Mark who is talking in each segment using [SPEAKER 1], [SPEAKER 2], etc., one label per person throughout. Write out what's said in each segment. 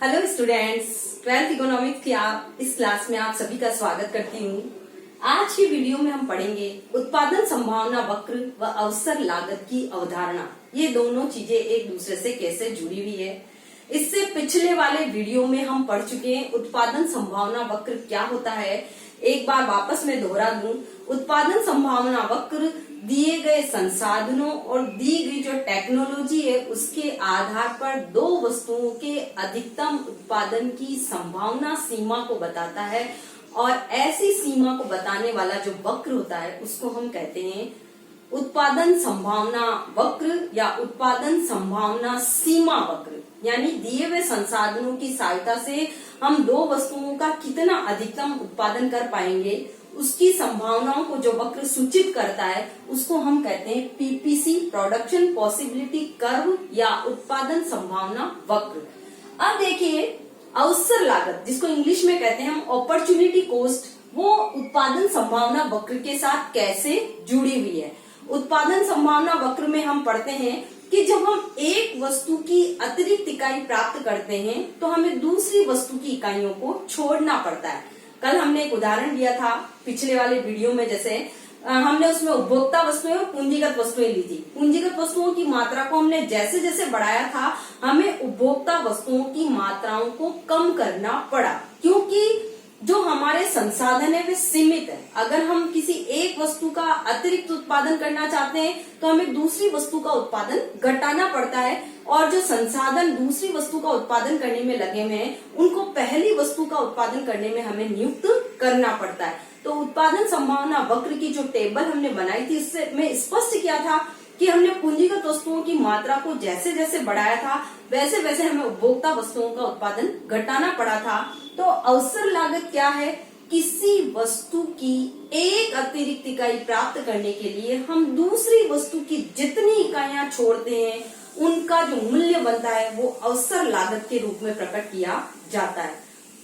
[SPEAKER 1] Hello students, 12th economics की इस class में आप सभी का स्वागत करती हूँ। आज की वीडियो में हम पढ़ेंगे उत्पादन संभावना वक्र व अवसर लागत की अवधारणा। ये दोनों चीजें एक दूसरे से कैसे जुड़ी हुई है। इससे पिछले वाले वीडियो में हम पढ़ चुके हैं उत्पादन संभावना वक्र क्या होता है। एक बार वापस मैं दोहरा दूं, उत्पादन संभावना वक्र दिए गए संसाधनों और दी गई जो टेक्नोलॉजी है उसके आधार पर दो वस्तुओं के अधिकतम उत्पादन की संभावना सीमा को बताता है, और ऐसी सीमा को बताने वाला जो वक्र होता है उसको हम कहते हैं उत्पादन संभावना वक्र या उत्पादन संभावना सीमा वक्र। यानी दिए हुए संसाधनों की सहायता से हम दो वस्तुओं का कितना अधिकतम उत्पादन कर पाएंगे उसकी संभावनाओं को जो वक्र सूचित करता है उसको हम कहते हैं पीपीसी, प्रोडक्शन पॉसिबिलिटी कर्व या उत्पादन संभावना वक्र। अब देखिए अवसर लागत, जिसको इंग्लिश में कहते हैं हम अपॉर्चुनिटी कॉस्ट, वो उत्पादन संभावना वक्र के साथ कैसे जुड़ी हुई है। उत्पादन संभावना वक्र में हम पढ़ते हैं कि जब हम एक वस्तु की अतिरिक्त इकाई प्राप्त करते हैं तो हमें दूसरी वस्तु की इकाइयों को छोड़ना पड़ता है। कल हमने एक उदाहरण दिया था पिछले वाले वीडियो में, जैसे हमने उसमें उपभोक्ता वस्तुएं और पूंजीगत वस्तुएं ली थी। पूंजीगत वस्तुओं की मात्रा को हमने जैसे जैसे बढ़ाया था हमें उपभोक्ता वस्तुओं की मात्राओं को कम करना पड़ा, क्योंकि जो हमारे संसाधन है वे सीमित है। अगर हम किसी एक वस्तु का अतिरिक्त उत्पादन करना चाहते हैं तो हमें दूसरी वस्तु का उत्पादन घटाना पड़ता है, और जो संसाधन दूसरी वस्तु का उत्पादन करने में लगे हुए हैं उनको पहली वस्तु का उत्पादन करने में हमें नियुक्त करना पड़ता है। तो उत्पादन संभावना वक्र की जो टेबल हमने बनाई थी इससे मैं स्पष्ट किया था कि हमने पूंजीगत वस्तुओं की मात्रा को जैसे जैसे बढ़ाया था वैसे वैसे हमें उपभोक्ता वस्तुओं का उत्पादन घटाना पड़ा था। तो अवसर लागत क्या है? किसी वस्तु की एक अतिरिक्त इकाई प्राप्त करने के लिए हम दूसरी वस्तु की जितनी इकाइयां छोड़ते हैं उनका जो मूल्य बनता है वो अवसर लागत के रूप में प्रकट किया जाता है।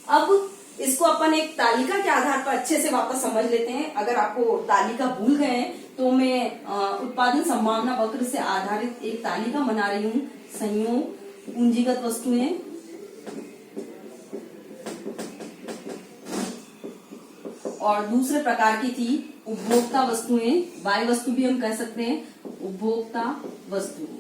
[SPEAKER 1] अब इसको अपन एक तालिका के आधार पर अच्छे से वापस समझ लेते हैं। अगर आपको तालिका भूल गए हैं तो मैं उत्पादन संभावना वक्र से आधारित एक तालिका बना रही हूँ। संयोग, पूंजीगत वस्तुएं, और दूसरे प्रकार की थी उपभोक्ता वस्तुएं, बाय वस्तु भी हम कह सकते हैं, उपभोक्ता वस्तुएं।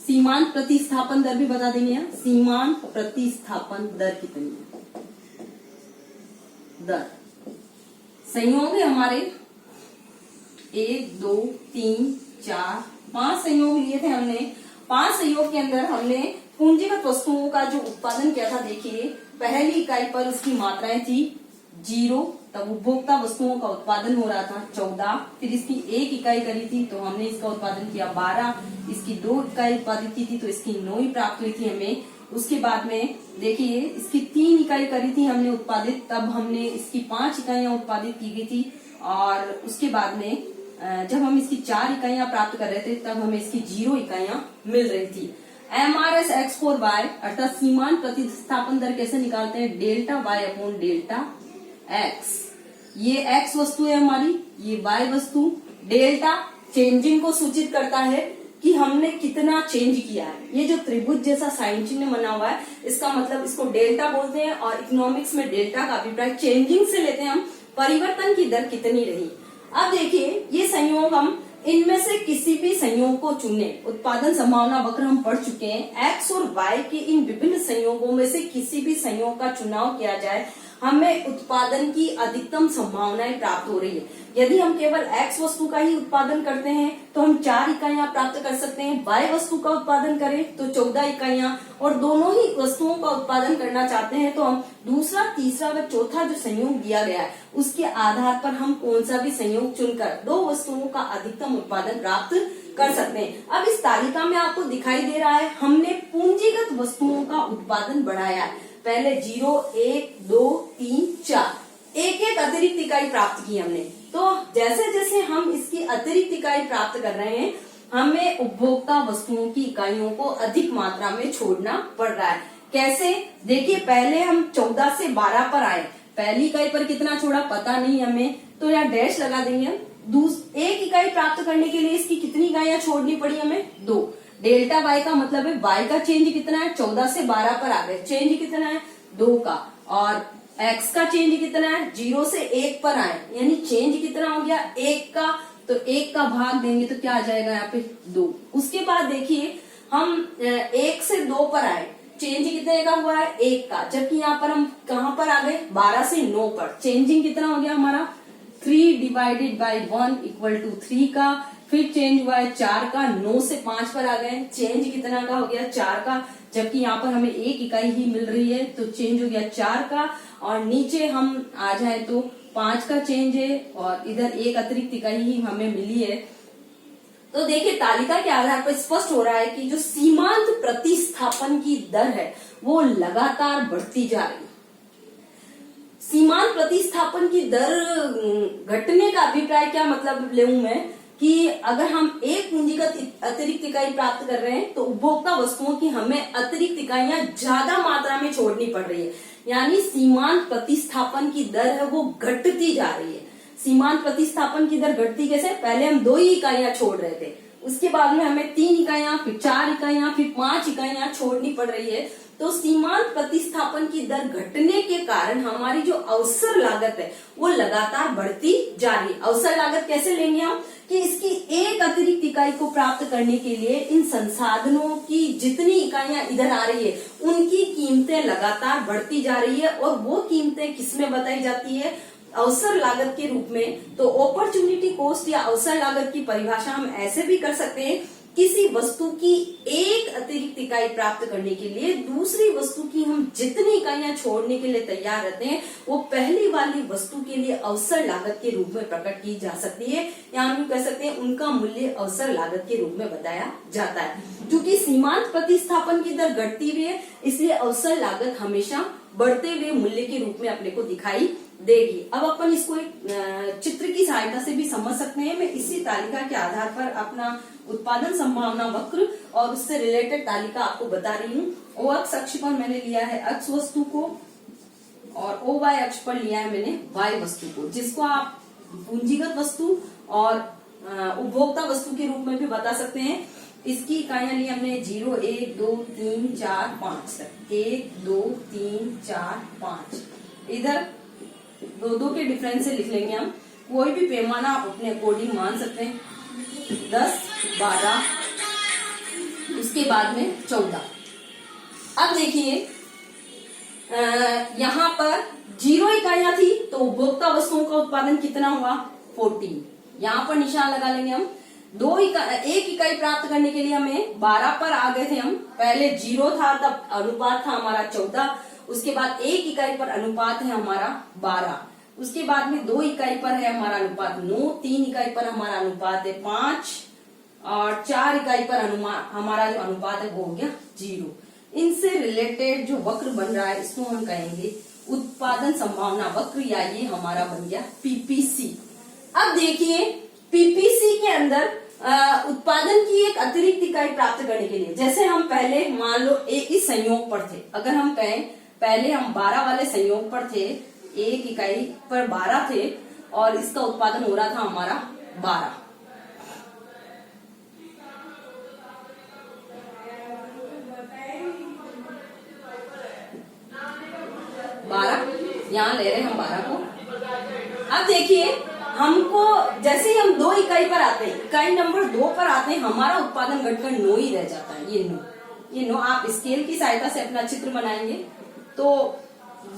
[SPEAKER 1] सीमांत प्रतिस्थापन दर भी बता देंगे। सीमांत प्रतिस्थापन दर कितनी है? दर संयोग है हमारे 1, 2, 3, 4, 5 संयोग लिए थे हमने। 5 संयोग के अंदर हमने पूंजीगत वस्तुओं का जो उत्पादन किया था, देखिए पहली इकाई पर उसकी मात्राएं थी 0, तब उपभोक्ता वस्तुओं का उत्पादन हो रहा था 14, फिर इसकी एक इकाई करी थी तो हमने इसका उत्पादन किया 12, इसकी 2 इकाई उत्पादित की थी तो इसकी 9 ही प्राप्त हुई थी हमें। उसके बाद में देखिए इसकी 3 इकाई करी थी हमने उत्पादित, तब हमने इसकी 5 इकाइयां उत्पादित की गई थी, और उसके बाद में जब हम इसकी 4 इकाइयां प्राप्त कर रहे थे तब हमें इसकी 0 इकाइयां मिल रही थी। MRS X4Y अर्थात सीमांत प्रतिस्थापन दर कैसे निकालते हैं? Delta Y upon delta X। ये X वस्तु है हमारी, ये Y वस्तु। डेल्टा चेंजिंग को सूचित करता है कि हमने कितना चेंज किया है। ये जो त्रिभुज जैसा साइन चिन्ह बना हुआ है इसका मतलब इसको डेल्टा बोलते हैं, और इकोनॉमिक्स में डेल्टा का अभिप्राय चेंजिंग से लेते हैं हम, परिवर्तन की दर कितनी रही। अब देखिए ये संयोग, हम इनमें से किसी भी संयोग को चुने। उत्पादन संभावना वक्र हम पढ़ चुके हैं। X और Y के इन विभिन्न संयोगों में से किसी भी संयोग का चुनाव किया जाए हमें उत्पादन की अधिकतम संभावनाएं प्राप्त हो रही है। यदि हम केवल X वस्तु का ही उत्पादन करते हैं तो हम 4 इकाइयां प्राप्त कर सकते हैं। Y वस्तु का उत्पादन करें तो 14 इकाइयां, और दोनों ही वस्तुओं का उत्पादन करना चाहते हैं तो हम दूसरा, तीसरा व चौथा जो संयोग दिया गया है उसके आधार पर हम कौन सा भी संयोग चुनकर दो वस्तुओं का अधिकतम उत्पादन प्राप्त कर सकते हैं। अब इस तालिका में आपको दिखाई दे रहा है हमने पूंजीगत वस्तुओं का उत्पादन बढ़ाया है। पहले 0, 1, 2, 3, 4 एक अतिरिक्त इकाई प्राप्त की हमने। तो जैसे जैसे हम इसकी अतिरिक्त इकाई प्राप्त कर रहे हैं हमें उपभोक्ता वस्तुओं की इकाइयों को अधिक मात्रा में छोड़ना पड़ रहा है। कैसे? देखिए पहले हम 14 से 12 पर आए, पहली इकाई पर कितना छोड़ा पता नहीं हमें, तो यहाँ डैश लगा देंगे हम एक इकाई प्राप्त करने के लिए इसकी कितनी इकाइयां छोड़नी पड़ी हमें? 2। डेल्टा वाई का मतलब है वाई का चेंज कितना है? 14 से 12 पर आ गए, चेंज कितना है? 2 का। और एक्स का चेंज कितना है? 0 से 1 पर आए, यानी चेंज कितना हो गया? 1 का। तो 1 का भाग देंगे तो क्या आ जाएगा यहाँ पे? 2। उसके बाद देखिए हम 1 से 2 पर आए, चेंज कितने का हुआ है? 1 का। जबकि यहाँ पर हम कहाँ पर आ गए? 12 से 9 पर, चेंजिंग कितना हो गया हमारा? 3 डिवाइडेड बाई 1 इक्वल टू 3 का। फिर चेंज हुआ है 4 का, 9 से 5 पर आ गए, चेंज कितना का हो गया? 4 का। जबकि यहाँ पर हमें 1 इकाई ही मिल रही है तो चेंज हो गया 4 का। और नीचे हम आ जाए तो 5 का चेंज है और इधर 1 अतिरिक्त इकाई ही हमें मिली है। तो देखिए तालिका के आधार पर स्पष्ट हो रहा है कि जो सीमांत प्रतिस्थापन की दर है वो लगातार बढ़ती जा रही है। सीमांत प्रतिस्थापन की दर घटने का अभिप्राय क्या मतलब लेऊं मैं कि अगर हम एक पूंजीगत अतिरिक्त इकाई प्राप्त कर रहे हैं तो उपभोक्ता वस्तुओं की हमें अतिरिक्त इकाइयां ज्यादा मात्रा में छोड़नी पड़ रही है, यानी सीमांत प्रतिस्थापन की दर है वो घटती जा रही है। सीमांत प्रतिस्थापन की दर घटती कैसे? पहले हम 2 ही इकाइयां छोड़ रहे थे, उसके बाद में हमें 3 इकाइयां, फिर 4 इकाइयां, फिर 5 इकाइयां छोड़नी पड़ रही है। तो सीमांत प्रतिस्थापन की दर घटने के कारण हमारी जो अवसर लागत है वो लगातार बढ़ती जा रही है। अवसर लागत कैसे लेंगे हम? कि इसकी एक अतिरिक्त इकाई को प्राप्त करने के लिए इन संसाधनों की जितनी इकाइयां इधर आ रही है उनकी कीमतें लगातार बढ़ती जा रही है। और वो कीमतें किसमें बताई जाती है? अवसर लागत के रूप में। तो अपॉर्चुनिटी कॉस्ट या अवसर लागत की परिभाषा हम ऐसे भी कर सकते हैं, किसी वस्तु की एक अतिरिक्त इकाई प्राप्त करने के लिए दूसरी वस्तु की हम जितनी इकाइयां छोड़ने के लिए तैयार रहते हैं वो पहली वाली वस्तु के लिए अवसर लागत के रूप में प्रकट की जा सकती है, या हम कह सकते हैं उनका मूल्य अवसर लागत के रूप में बताया जाता है। क्योंकि सीमांत प्रतिस्थापन की दर घटती हुई है इसलिए अवसर लागत हमेशा बढ़ते हुए मूल्य के रूप में अपने को दिखाई देगी। अब अपन इसको एक चित्र की सहायता से भी समझ सकते हैं। मैं इसी तालिका के आधार पर अपना उत्पादन संभावना वक्र और उससे रिलेटेड तालिका आपको बता रही हूँ। ओ अक्ष अक्ष पर मैंने लिया है एक्स वस्तु को और ओ वाई अक्ष पर लिया है मैंने वाई वस्तु को, जिसको आप पूंजीगत वस्तु और उपभोक्ता वस्तु के रूप में भी बता सकते हैं। इसकी इकाइयां ली हमने 0, 1, 2, 3, 4, 5 तक, 1, 2, 3, 4, 5। इधर 2 के डिफरेंस से लिख लेंगे हम। कोई भी पैमाना आप अपने अकॉर्डिंग मान सकते हैं, 10, 12, उसके बाद में 14। अब देखिए यहाँ पर 0 इकाइयां थी तो उपभोक्ता वस्तुओं का उत्पादन कितना हुआ? 14। यहाँ पर निशान लगा लेंगे हम। एक इकाई प्राप्त करने के लिए हमें 12 पर आ गए थे हम। पहले 0 था तब अनुपात था हमारा 14, उसके बाद 1 इकाई पर अनुपात है हमारा 12, उसके बाद में 2 इकाई पर है हमारा अनुपात 9, 3 इकाई पर हमारा अनुपात है 5 और 4 इकाई पर हमारा जो अनुपात है वो हो गया 0। इनसे रिलेटेड जो वक्र बन रहा है इसको हम कहेंगे उत्पादन संभावना वक्र, या ये हमारा बन गया पीपीसी। अब देखिए पीपीसी के अंदर उत्पादन की एक अतिरिक्त इकाई प्राप्त करने के लिए, जैसे हम पहले मान लो एक ही संयोग पर थे, अगर हम कहें पहले हम 12 वाले संयोग पर थे, एक इकाई पर 12 थे और इसका उत्पादन हो रहा था हमारा 12। यहाँ ले रहे हैं हम 12 को। अब देखिए हमको जैसे ही हम 2 इकाई पर आते हैं, इकाई नंबर 2 पर आते हैं, हमारा उत्पादन घटकर 9 ही रह जाता है। ये 9 आप स्केल की सहायता से अपना चित्र बनाएंगे तो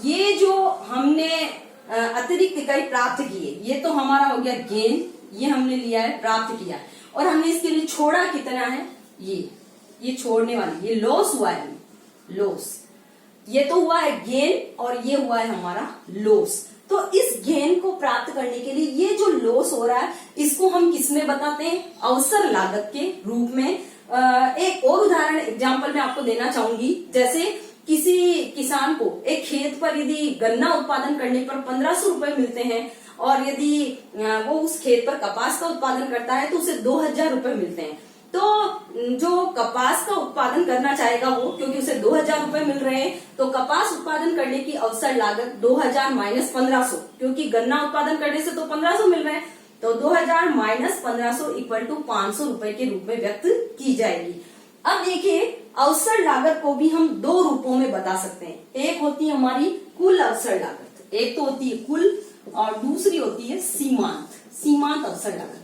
[SPEAKER 1] ये जो हमने अतिरिक्त इकाई प्राप्त की है ये तो हमारा हो गया गेन, ये हमने लिया है प्राप्त किया है, और हमने इसके लिए छोड़ा कितना है? ये छोड़ने वाली, ये लॉस हुआ है, लॉस। ये तो हुआ है गेन और ये हुआ है हमारा लॉस। तो इस गेन को प्राप्त करने के लिए ये जो लॉस हो रहा है इसको हम किसमें बताते हैं? अवसर लागत के रूप में। एक और उदाहरण एग्जांपल मैं आपको देना चाहूंगी। जैसे किसी किसान को एक खेत पर यदि गन्ना उत्पादन करने पर 1500 रुपए मिलते हैं और यदि वो उस खेत पर कपास का उत्पादन करता है तो उसे 2000 रुपए मिलते हैं। तो जो कपास का उत्पादन करना चाहेगा वो, क्योंकि उसे 2000 रुपए मिल रहे हैं, तो कपास उत्पादन करने की अवसर लागत 2000 माइनस 1500, क्योंकि गन्ना उत्पादन करने से तो 1500 मिल रहे हैं, तो 2000 माइनस 1500 इक्वल टू 500 रुपए के रूप में व्यक्त की जाएगी। अब देखिए, अवसर लागत को भी हम दो रूपों में बता सकते हैं। एक होती है हमारी कुल अवसर लागत, एक तो होती है कुल और दूसरी होती है सीमांत अवसर लागत।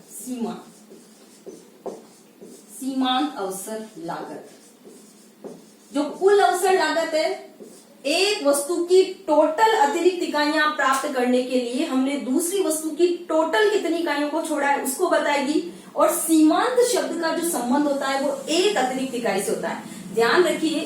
[SPEAKER 1] सीमांत अवसर लागत, जो कुल अवसर लागत है, एक वस्तु की टोटल अतिरिक्त इकाइयां प्राप्त करने के लिए हमने दूसरी वस्तु की टोटल कितनी इकाइयों को छोड़ा है उसको बताएगी। और सीमांत शब्द का जो संबंध होता है वो एक अतिरिक्त इकाई से होता है। ध्यान रखिए,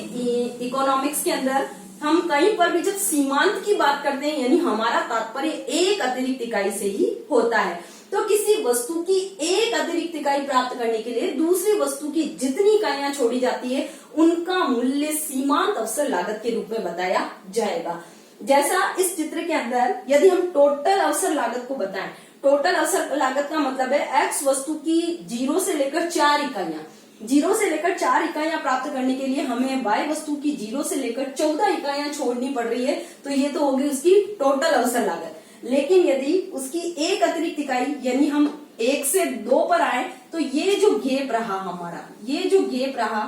[SPEAKER 1] इकोनॉमिक्स के अंदर हम कहीं पर भी जब सीमांत की बात करते हैं यानी हमारा तात्पर्य एक अतिरिक्त इकाई से ही होता है। तो किसी वस्तु की एक अतिरिक्त इकाई प्राप्त करने के लिए दूसरी वस्तु की जितनी इकाइयां छोड़ी जाती है उनका मूल्य सीमांत अवसर लागत के रूप में बताया जाएगा। जैसा इस चित्र के अंदर यदि हम टोटल अवसर लागत को बताएं, टोटल अवसर लागत का मतलब है एक्स वस्तु की 0 से लेकर 4 इकाइयां, 0 से लेकर 4 इकाइयां प्राप्त करने के लिए हमें वाई वस्तु की 0 से लेकर 14 इकाइयां छोड़नी पड़ रही है। तो ये तो होगी उसकी टोटल अवसर लागत। लेकिन यदि उसकी एक अतिरिक्त इकाई यानी हम 1 से 2 पर आए तो ये जो गैप रहा हमारा, ये जो गैप रहा,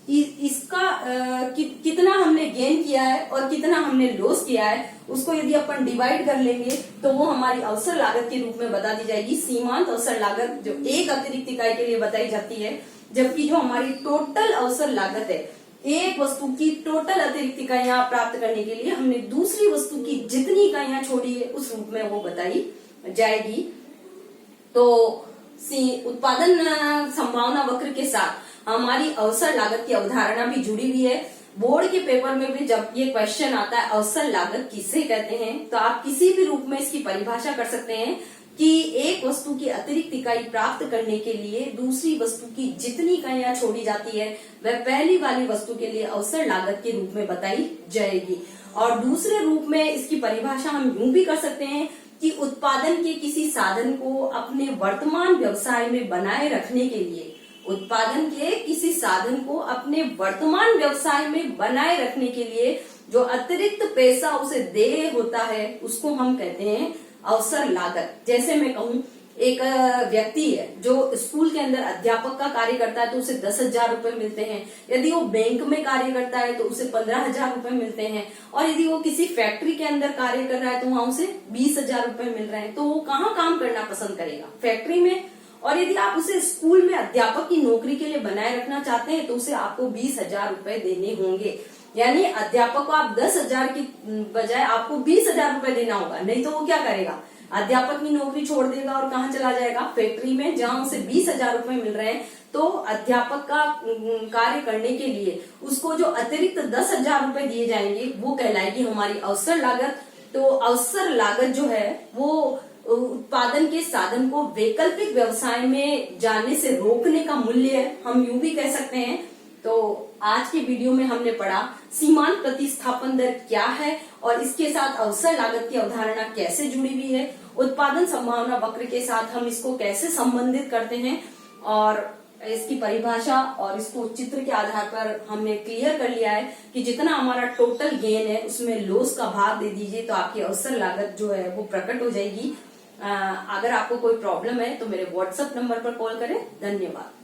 [SPEAKER 1] इसका कितना हमने गेन किया है और कितना हमने लॉस किया है उसको यदि अपन डिवाइड कर लेंगे तो वो हमारी अवसर लागत के रूप में बता दी जाएगी। सीमांत अवसर लागत जो एक अतिरिक्त इकाई के लिए बताई जाती है, जबकि जो हमारी टोटल अवसर लागत है, एक वस्तु की टोटल अतिरिक्त इकाइयां प्राप्त करने के लिए हमने दूसरी वस्तु की जितनी इकाइयां छोड़ी है उस रूप में वो बताई जाएगी। तो उत्पादन संभावना वक्र के साथ हमारी अवसर लागत की अवधारणा भी जुड़ी हुई है। बोर्ड के पेपर में भी जब ये क्वेश्चन आता है अवसर लागत किसे कहते हैं, तो आप किसी भी रूप में इसकी परिभाषा कर सकते हैं कि एक वस्तु की अतिरिक्त इकाई प्राप्त करने के लिए दूसरी वस्तु की जितनी इकाइयां छोड़ी जाती है वह पहली वाली वस्तु के लिए अवसर लागत के रूप में बताई जाएगी। और दूसरे रूप में इसकी परिभाषा हम यूं भी कर सकते हैं कि उत्पादन के किसी साधन को अपने वर्तमान व्यवसाय में बनाए रखने के लिए, उत्पादन के किसी साधन को अपने वर्तमान व्यवसाय में बनाए रखने के लिए जो अतिरिक्त पैसा उसे देय होता है उसको हम कहते हैं अवसर लागत। जैसे मैं कहूँ, एक व्यक्ति है जो स्कूल के अंदर अध्यापक का कार्य करता है तो उसे 10,000 रुपए मिलते हैं। यदि वो बैंक में कार्य करता है तो उसे 15,000 रुपए मिलते हैं। और यदि वो किसी फैक्ट्री के अंदर कार्य कर रहा है तो वहां उसे 20,000 रुपए मिल रहे हैं। तो वो कहाँ काम करना पसंद करेगा? फैक्ट्री में। और यदि आप उसे स्कूल में अध्यापक की नौकरी के लिए बनाए रखना चाहते हैं तो उसे आपको 20,000 रुपए देने होंगे। यानी अध्यापक को आप 10,000 की बजाय आपको 20,000 रुपए देना होगा, नहीं तो वो क्या करेगा? अध्यापक की नौकरी छोड़ देगा और कहाँ चला जाएगा? फैक्ट्री में, जहां उसे 20,000 रुपए मिल रहे हैं। तो अध्यापक का कार्य करने के लिए उसको जो अतिरिक्त 10,000 रुपए दिए जाएंगे वो कहलाएगी हमारी अवसर लागत। तो अवसर लागत जो है वो उत्पादन के साधन को वैकल्पिक व्यवसाय में जाने से रोकने का मूल्य है, हम यूं भी कह सकते हैं। तो आज की वीडियो में हमने पढ़ा सीमांत प्रतिस्थापन दर क्या है और इसके साथ अवसर लागत की अवधारणा कैसे जुड़ी हुई है, उत्पादन संभावना वक्र के साथ हम इसको कैसे संबंधित करते हैं और इसकी परिभाषा और इसको चित्र के आधार पर हमने क्लियर कर लिया है कि जितना हमारा टोटल गेन है उसमें लॉस का भाग दे दीजिए तो आपकी अवसर लागत जो है वो प्रकट हो जाएगी। अगर आपको कोई प्रॉब्लम है तो मेरे व्हाट्सएप नंबर पर कॉल करें। धन्यवाद।